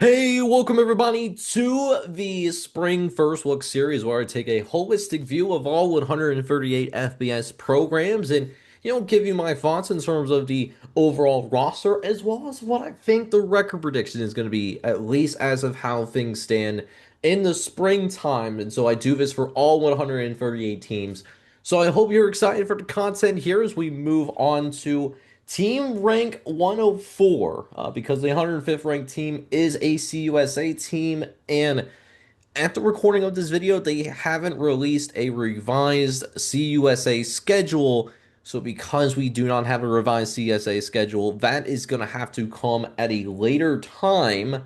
Hey, welcome everybody to the Spring First Look series where I take a holistic view of all 138 FBS programs and give you my thoughts in terms of the overall roster as well as what I think the record prediction is going to be, at least as of how things stand in the springtime. And so I do this for all 138 teams. So I hope you're excited for the content here as we move on to Team rank 104, because the 105th ranked team is a CUSA team, and at the recording of this video, they haven't released a revised CUSA schedule. So because we do not have a revised CSA schedule, that is going to have to come at a later time.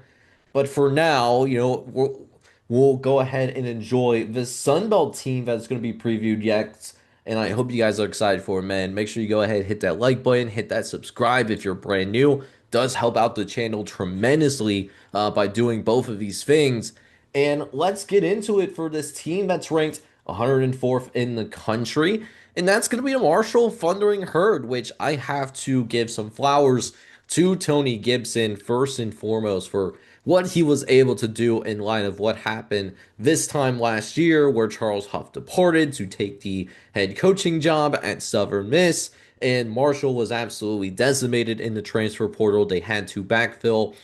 But for now, we'll go ahead and enjoy this Sunbelt team that's going to be previewed next. And I hope you guys are excited for it, man. Make sure you go ahead, hit that like button, hit that subscribe if you're brand new. Does help out the channel tremendously by doing both of these things. And let's get into it for this team that's ranked 104th in the country. And that's going to be the Marshall Thundering Herd, which I have to give some flowers to Tony Gibson first and foremost for what he was able to do in light of what happened this time last year, where Charles Huff departed to take the head coaching job at Southern Miss. And Marshall was absolutely decimated in the transfer portal. They had to backfill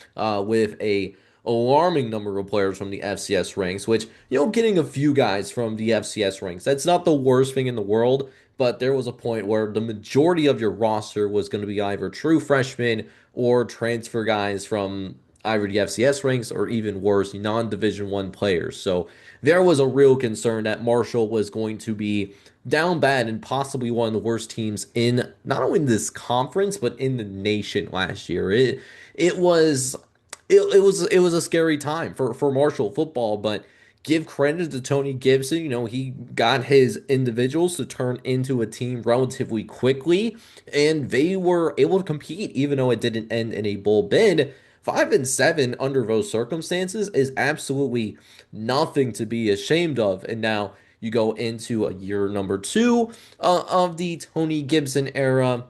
with a alarming number of players from the FCS ranks, which, getting a few guys from the FCS ranks, that's not the worst thing in the world, but there was a point where the majority of your roster was going to be either true freshmen or transfer guys from either the FCS ranks or even worse, non-Division One players. So there was a real concern that Marshall was going to be down bad and possibly one of the worst teams in not only this conference but in the nation last year. It was it was a scary time for Marshall football, but give credit to Tony Gibson. He got his individuals to turn into a team relatively quickly, and they were able to compete, even though it didn't end in a bowl bid. 5-7 under those circumstances is absolutely nothing to be ashamed of. And now you go into a year number two of the Tony Gibson era.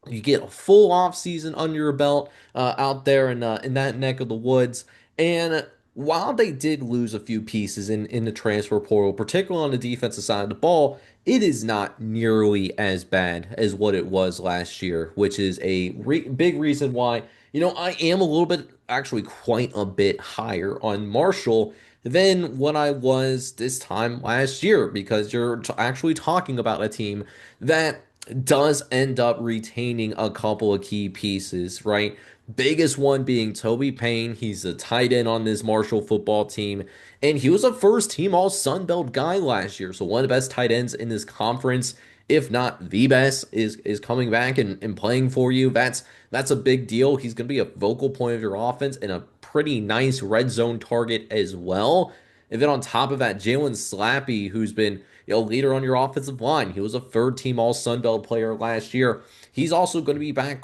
You get a full off season under your belt out there in that neck of the woods. And while they did lose a few pieces in the transfer portal, particularly on the defensive side of the ball, it is not nearly as bad as what it was last year, which is a big reason why, I am a little bit, actually quite a bit higher on Marshall than what I was this time last year, because you're actually talking about a team that does end up retaining a couple of key pieces, right? Biggest one being Toby Payne. He's a tight end on this Marshall football team, and he was a first team All Sun Belt guy last year. So one of the best tight ends in this conference, if not the best, is coming back and playing for you. That's a big deal. He's going to be a vocal point of your offense and a pretty nice red zone target as well. And then on top of that, Jalen Slappy, who's been leader on your offensive line. He was a third team All Sun Belt player last year. He's also going to be back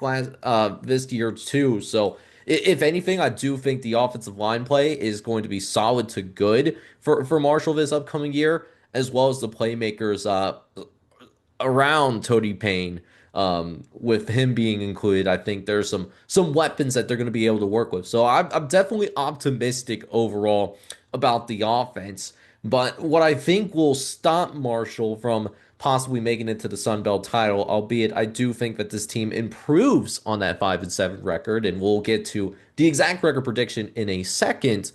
this year too. So if anything, I do think the offensive line play is going to be solid to good for Marshall this upcoming year, as well as the playmakers around Tony Payne. With him being included, I think there's some weapons that they're going to be able to work with. So I'm definitely optimistic overall about the offense. But what I think will stop Marshall from possibly making it to the Sun Belt title, albeit I do think that this team improves on that 5-7 record, and we'll get to the exact record prediction in a second.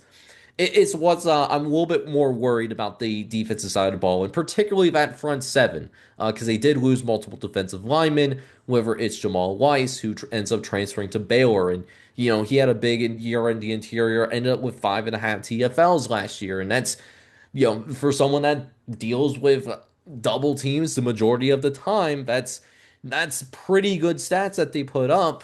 It's what's I'm a little bit more worried about the defensive side of the ball, and particularly that front seven, because they did lose multiple defensive linemen. Whether it's Jamal Weiss, who ends up transferring to Baylor, and he had a big year in the interior, ended up with 5.5 TFLs last year, and that's for someone that deals with double teams the majority of the time, that's pretty good stats that they put up.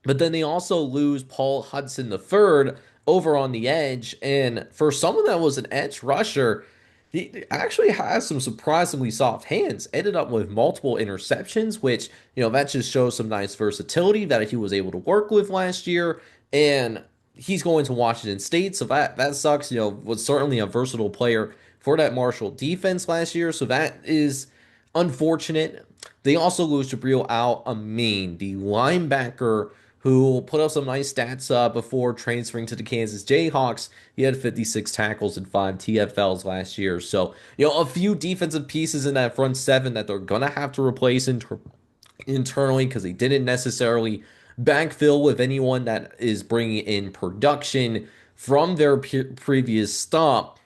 But then they also lose Paul Hudson III over on the edge. And for someone that was an edge rusher, he actually has some surprisingly soft hands. Ended up with multiple interceptions, which, that just shows some nice versatility that he was able to work with last year. And he's going to Washington State, so that sucks. Was certainly a versatile player for that Marshall defense last year, so that is unfortunate. They also lose Jabril Al Amin, the linebacker who put up some nice stats before transferring to the Kansas Jayhawks. He had 56 tackles and 5 TFLs last year. So, a few defensive pieces in that front seven that they're going to have to replace internally because they didn't necessarily backfill with anyone that is bringing in production from their previous stop.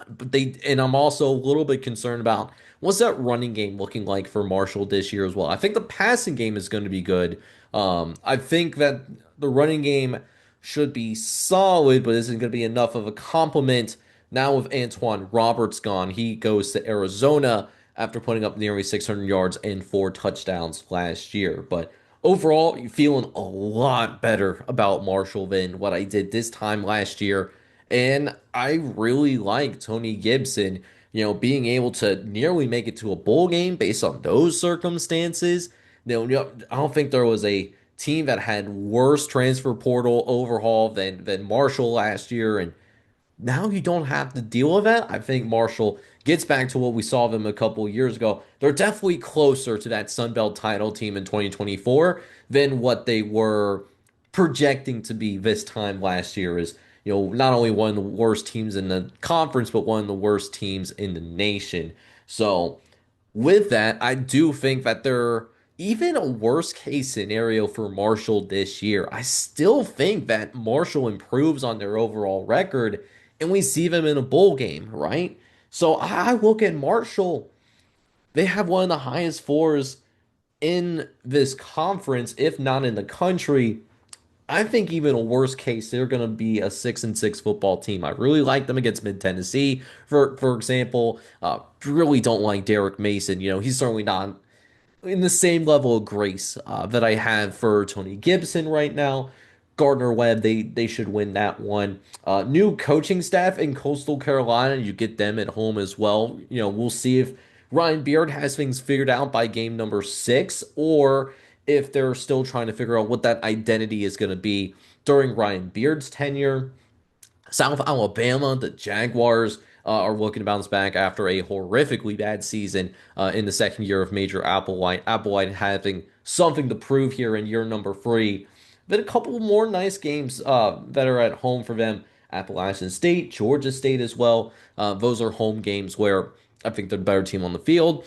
But I'm also a little bit concerned about what's that running game looking like for Marshall this year as well. I think the passing game is going to be good. I think that the running game should be solid, but isn't going to be enough of a complement. Now with Antoine Roberts gone, he goes to Arizona after putting up nearly 600 yards and 4 touchdowns last year. But overall, you're feeling a lot better about Marshall than what I did this time last year. And I really like Tony Gibson, being able to nearly make it to a bowl game based on those circumstances. I don't think there was a team that had worse transfer portal overhaul than Marshall last year, and now you don't have to deal with that. I think Marshall gets back to what we saw them a couple of years ago. They're definitely closer to that Sun Belt title team in 2024 than what they were projecting to be this time last year. Is not only one of the worst teams in the conference, but one of the worst teams in the nation. So with that, I do think that they're even a worst case scenario for Marshall this year. I still think that Marshall improves on their overall record and we see them in a bowl game, right? So I look at Marshall, they have one of the highest fours in this conference, if not in the country. I think even a worst case, they're going to be a 6-6 football team. I really like them against Mid Tennessee, for example. Really don't like Derek Mason. He's certainly not in the same level of grace that I have for Tony Gibson right now. Gardner Webb, they should win that one. New coaching staff in Coastal Carolina, you get them at home as well. We'll see if Ryan Beard has things figured out by game number 6, or if they're still trying to figure out what that identity is going to be during Ryan Beard's tenure. South Alabama, the Jaguars are looking to bounce back after a horrifically bad season in the second year of Major Applewhite. Applewhite having something to prove here in year number 3. Then a couple more nice games that are at home for them. Appalachian State, Georgia State as well. Those are home games where I think they're the better team on the field.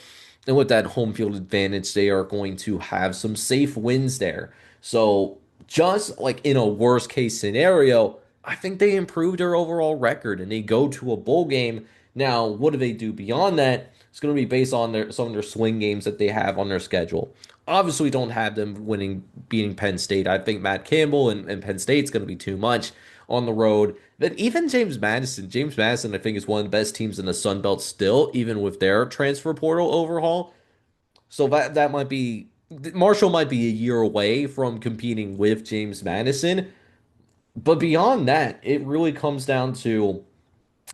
And with that home field advantage, they are going to have some safe wins there. So just like in a worst case scenario, I think they improved their overall record and they go to a bowl game. Now, what do they do beyond that? It's going to be based on some of their swing games that they have on their schedule. Obviously, don't have them beating Penn State. I think Matt Campbell and Penn State's going to be too much on the road. Then even James Madison, I think is one of the best teams in the Sun Belt still, even with their transfer portal overhaul. So that might be Marshall might be a year away from competing with James Madison. But beyond that, it really comes down to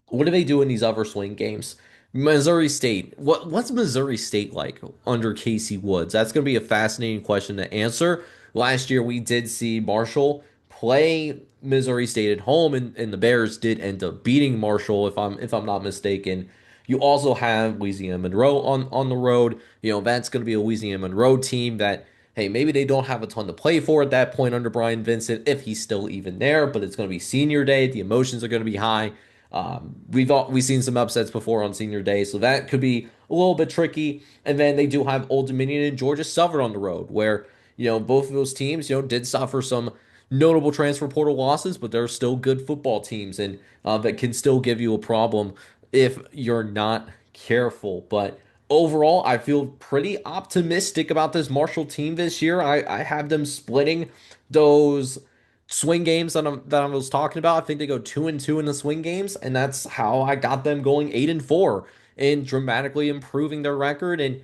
what do they do in these other swing games? Missouri State. What's Missouri State like under Casey Woods? That's going to be a fascinating question to answer. Last year we did see Marshall play Missouri State at home, and the Bears did end up beating Marshall, if I'm not mistaken. You also have Louisiana Monroe on the road. That's going to be a Louisiana Monroe team that, hey, maybe they don't have a ton to play for at that point under Brian Vincent, if he's still even there, but it's going to be senior day. The emotions are going to be high. We've seen some upsets before on senior day, so that could be a little bit tricky. And then they do have Old Dominion and Georgia Southern on the road, where both of those teams did suffer some notable transfer portal losses, but they're still good football teams and that can still give you a problem if you're not careful. But overall, I feel pretty optimistic about this Marshall team this year. I have them splitting those swing games that I was talking about. I think they go 2-2 in the swing games, and that's how I got them going 8-4 and dramatically improving their record and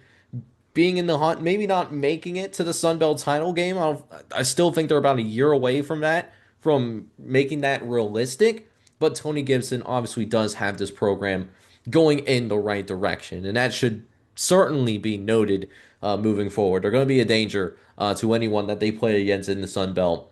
being in the hunt. Maybe not making it to the Sun Belt title game. I still think they're about a year away from that, from making that realistic. But Tony Gibson obviously does have this program going in the right direction, and that should certainly be noted moving forward. They're going to be a danger to anyone that they play against in the Sun Belt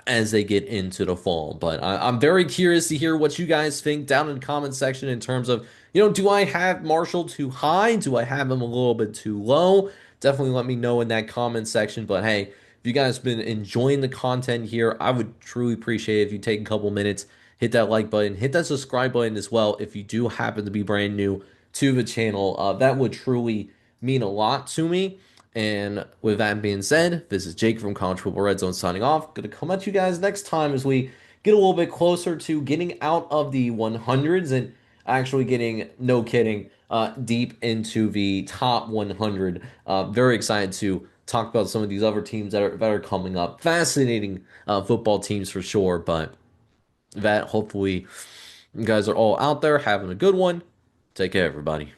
as they get into the fall. But I'm very curious to hear what you guys think down in the comment section in terms of, do I have Marshall too high? Do I have him a little bit too low? Definitely let me know in that comment section. But hey, if If you guys have been enjoying the content here, I would truly appreciate it if you take a couple minutes, hit that like button, hit that subscribe button as well if you do happen to be brand new to the channel. That would truly mean a lot to me. And with that being said, this is Jake from College Football Red Zone signing off. Gonna come at you guys next time as we get a little bit closer to getting out of the 100s and actually getting, no kidding, deep into the top 100. Very excited to talk about some of these other teams that are coming up. Fascinating football teams for sure, but that hopefully you guys are all out there having a good one. Take care, everybody.